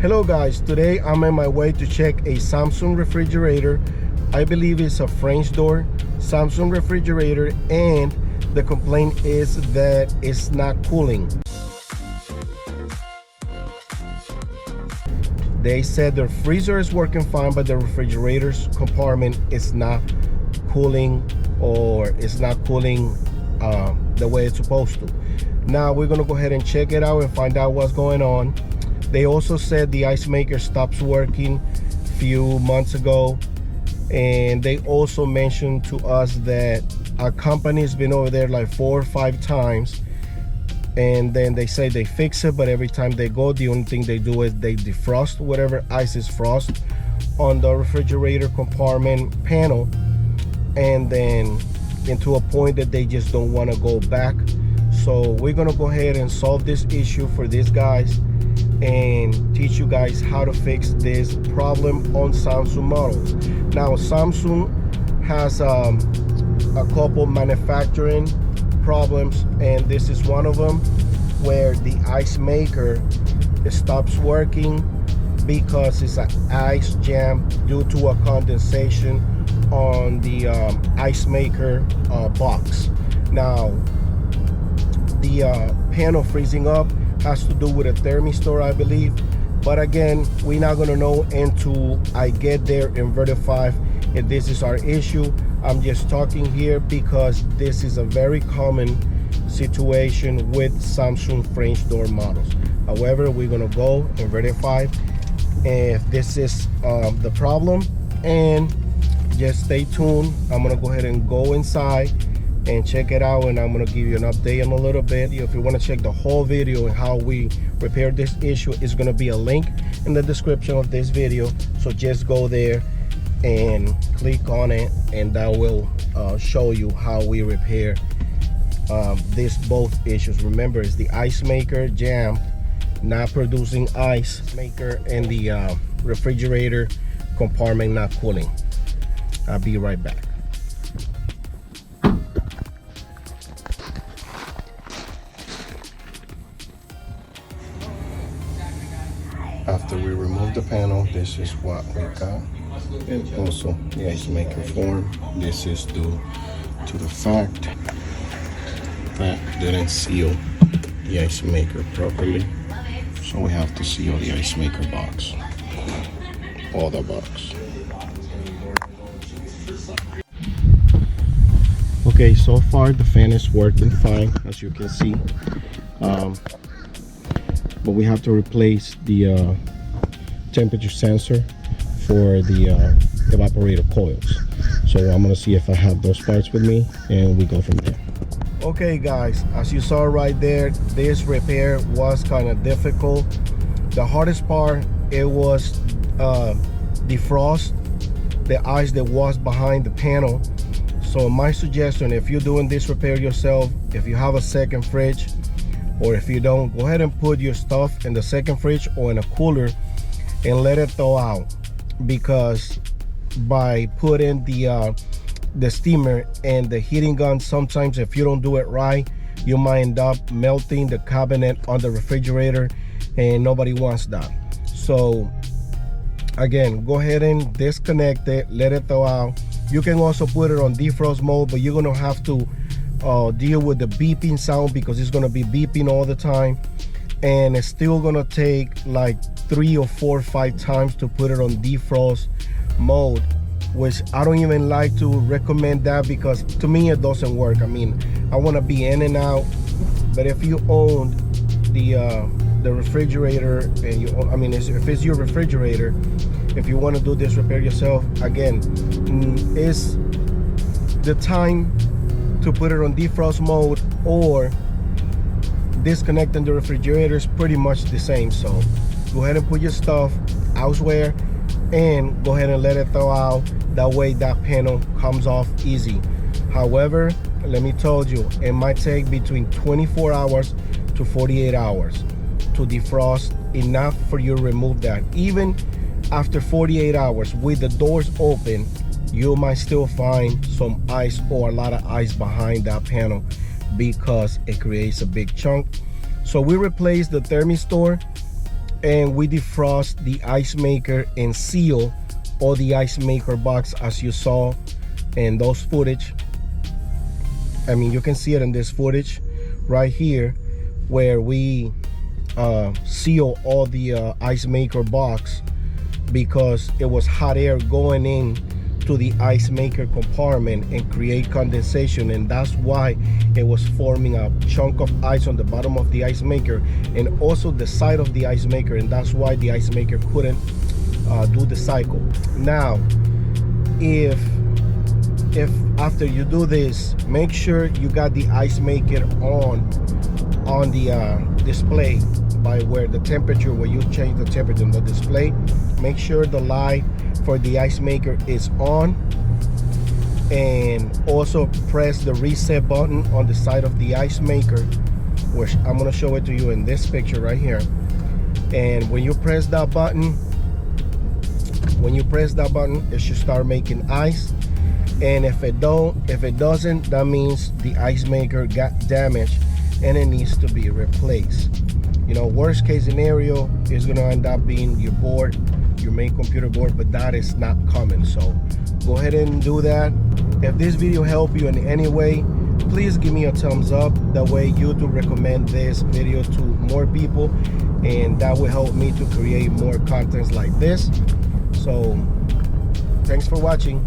Hello guys, today I'm on my way to check a Samsung refrigerator. I believe it's a French door Samsung refrigerator, and the complaint is that it's not cooling. They said their freezer is working fine, but the refrigerator's compartment is not cooling, or it's not cooling the way it's supposed to. Now we're gonna go ahead and check it out and find out what's going on. They also said the ice maker stops working a few months ago, and they also mentioned to us that our company's been over there like 4 or 5 times, and then they say they fix it, but every time they go, the only thing they do is they defrost whatever ice is frost on the refrigerator compartment panel, and then into a point that they just don't want to go back. So we're gonna go ahead and solve this issue for these guys and teach you guys how to fix this problem on Samsung models. Now Samsung has a couple manufacturing problems, and this is one of them, where the ice maker stops working because it's an ice jam due to a condensation on the ice maker box. Now the panel freezing up has to do with a Thermistor, I believe, but again, we're not gonna know until I get there and verify if this is our issue. I'm just talking here because this is a very common situation with Samsung French door models. However, we're gonna go and verify if this is the problem, and just stay tuned. I'm gonna go ahead and go inside and check it out, and I'm gonna give you an update in a little bit. If you want to check the whole video and how we repair this issue, it's gonna be a link in the description of this video, so just go there and click on it, and that will show you how we repair both issues. Remember, it's the ice maker jam not producing ice maker, and the refrigerator compartment not cooling. I'll be right back. After we remove the panel, this is what we got. And also the ice maker form. This is due to the fact that didn't seal the ice maker properly. So we have to seal the ice maker box. All the box. Okay, so far the fan is working fine, as you can see. But we have to replace the temperature sensor for the evaporator coils. So I'm gonna see if I have those parts with me, and we go from there. Okay guys, as you saw right there, this repair was kind of difficult. The hardest part, it was defrost the ice that was behind the panel. So my suggestion, if you're doing this repair yourself, if you have a second fridge, or if you don't, go ahead and put your stuff in the second fridge or in a cooler and let it thaw out, because by putting the steamer and the heating gun, sometimes if you don't do it right, you might end up melting the cabinet on the refrigerator, and nobody wants that. So again, go ahead and disconnect it, let it thaw out. You can also put it on defrost mode, but you're gonna have to deal with the beeping sound, because it's gonna be beeping all the time, and it's still gonna take like 3 or 4 or 5 times to put it on defrost mode, which I don't even like to recommend that, because to me it doesn't work. I mean, I want to be in and out, but if you own the refrigerator, and you own, I mean, if it's your refrigerator, if you want to do this repair yourself, again, it's the time to put it on defrost mode or disconnecting the refrigerator is pretty much the same. So go ahead and put your stuff elsewhere and go ahead and let it thaw out. That way that panel comes off easy. However, let me tell you, it might take between 24 hours to 48 hours to defrost enough for you to remove that. Even after 48 hours with the doors open, you might still find some ice or a lot of ice behind that panel, because it creates a big chunk. So we replaced the Thermistor and we defrost the ice maker and seal all the ice maker box as you saw in those footage. I mean, you can see it in this footage right here where we seal all the ice maker box because it was hot air going in to the ice maker compartment and create condensation, and that's why it was forming a chunk of ice on the bottom of the ice maker and also the side of the ice maker, and that's why the ice maker couldn't do the cycle. Now if after you do this, make sure you got the ice maker on the display by where the temperature, where you change the temperature on the display. Make sure the light for the ice maker is on, and also press the reset button on the side of the ice maker, which I'm going to show it to you in this picture right here. And when you press that button, it should start making ice. And if it doesn't, that means the ice maker got damaged and it needs to be replaced. You know, worst case scenario is going to end up being your board, your main computer board, but that is not common. So go ahead and do that. If this video helped you in any way, please give me a thumbs up. That way YouTube recommend this video to more people, and that will help me to create more contents like this. So thanks for watching.